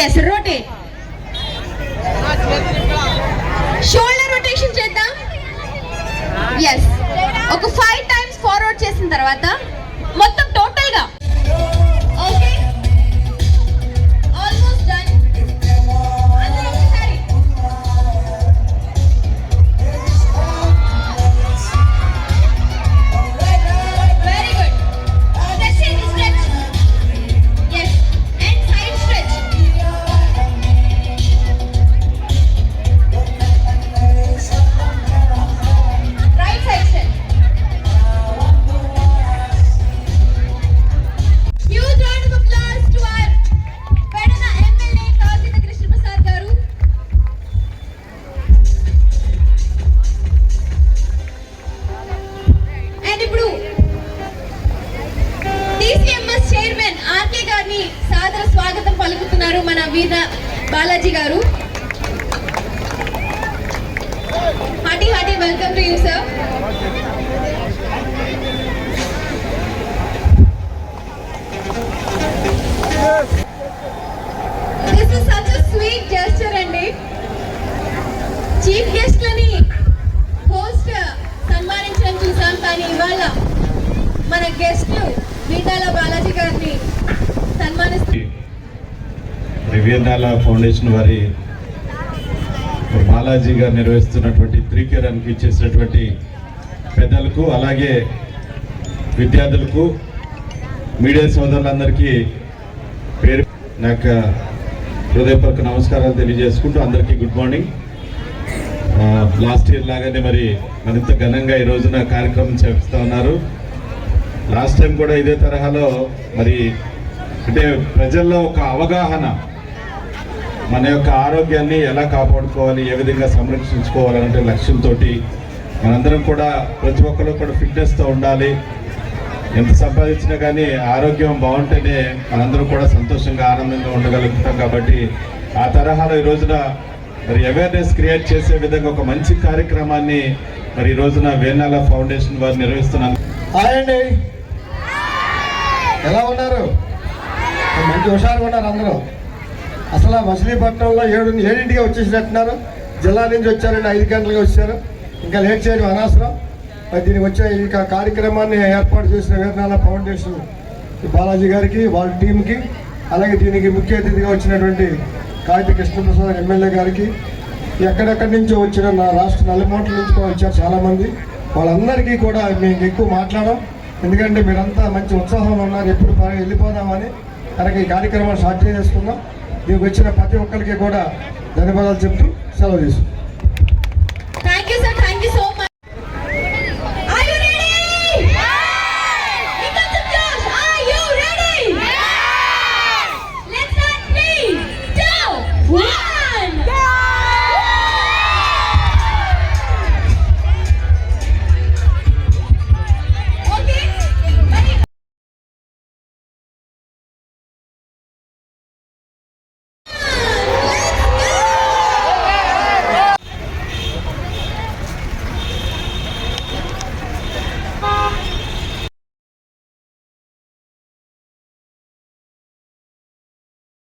Yes rotate. Shoulder rotation చేద్దాం. Yes ఒక 5 times forward చేసిన తర్వాత మొత్తం టోటల్ గా ఓకే ఆల్మోస్ట్ డన్. అందరూ ఒకసారి very good. Stretch. Yes and side stretch. Right side stretch. Huge round of applause to our Pedana MLA Kashinath Krishnaprasad garu. And ఇప్పుడు TCMS chairman RK గారిని సాదర స్వాగతం పలుకుతున్నారు మన వీర బాలాజీ గారు. Hearty welcome to you sir. This is such a sweet gesture అండి. Chief గెస్ట్లని host సన్మానించడం చూసాం, కానీ ఇవాళ మన గెస్ట్ వీరాల బాలాజీ గారిని సన్మానిస్తారు. వీరనాల ఫౌండేషన్ వారి బాలాజీ గారు నిర్వహిస్తున్నటువంటి 3K రన్కి ఇచ్చేసినటువంటి పెద్దలకు, అలాగే విద్యార్థులకు, మీడియా సోదరులందరికీ పేరు నాకు హృదయపూర్వక నమస్కారాలు తెలియజేసుకుంటూ అందరికీ గుడ్ మార్నింగ్. లాస్ట్ ఇయర్ లాగానే మరి మరింత ఘనంగా ఈ రోజున కార్యక్రమం చేపిస్తూ ఉన్నారు. లాస్ట్ టైం కూడా ఇదే తరహాలో మరి అంటే ప్రజల్లో ఒక అవగాహన, మన యొక్క ఆరోగ్యాన్ని ఎలా కాపాడుకోవాలి, ఏ విధంగా సంరక్షించుకోవాలనే లక్ష్యంతో మనందరం కూడా ప్రతి ఒక్కరు కూడా ఫిట్నెస్తో ఉండాలి. ఎంత సంపాదించినా కానీ ఆరోగ్యం బాగుంటేనే మనందరం కూడా సంతోషంగా ఆనందంగా ఉండగలుగుతాం. కాబట్టి ఆ తరహాలో ఈ రోజున మరి అవేర్నెస్ క్రియేట్ చేసే విధంగా ఒక మంచి కార్యక్రమాన్ని మరి ఈ రోజున వీరనాల ఫౌండేషన్ వారు నిర్వహిస్తున్నారు. హాయ్ అండి, ఎలా ఉన్నారు? మంచి హుషారుగా ఉన్నారు అందరూ. అసలు మచిలీపట్నంలో 7ంటికి వచ్చేసినట్టున్నారు. జిల్లా నుంచి వచ్చారండి, 5 గంటలకు వచ్చారు. ఇంకా లేట్ చేయడం అనవసరం. మరి దీనికి వచ్చే ఈ కార్యక్రమాన్ని ఏర్పాటు చేసిన వీరనాల ఫౌండేషన్ బాలాజీ గారికి, వాళ్ళ టీంకి, అలాగే దీనికి ముఖ్య అతిథిగా వచ్చినటువంటి కాశీ కృష్ణప్రసాద్ ఎమ్మెల్యే గారికి, ఎక్కడెక్కడి నుంచో వచ్చిన నా రాష్ట్ర నలుమూట్ల నుంచి కూడా వచ్చారు చాలామంది. వాళ్ళందరికీ కూడా మేము ఎక్కువ మాట్లాడాం, ఎందుకంటే మీరంతా మంచి ఉత్సాహంలో ఉన్నారు. ఎప్పుడు వెళ్ళిపోదామని కనుక ఈ కార్యక్రమాన్ని స్టార్ట్ చేసుకుందాం. దీనికి వచ్చిన ప్రతి ఒక్కరికి కూడా ధన్యవాదాలు చెప్తూ సెలవు తీసుకుంటాం.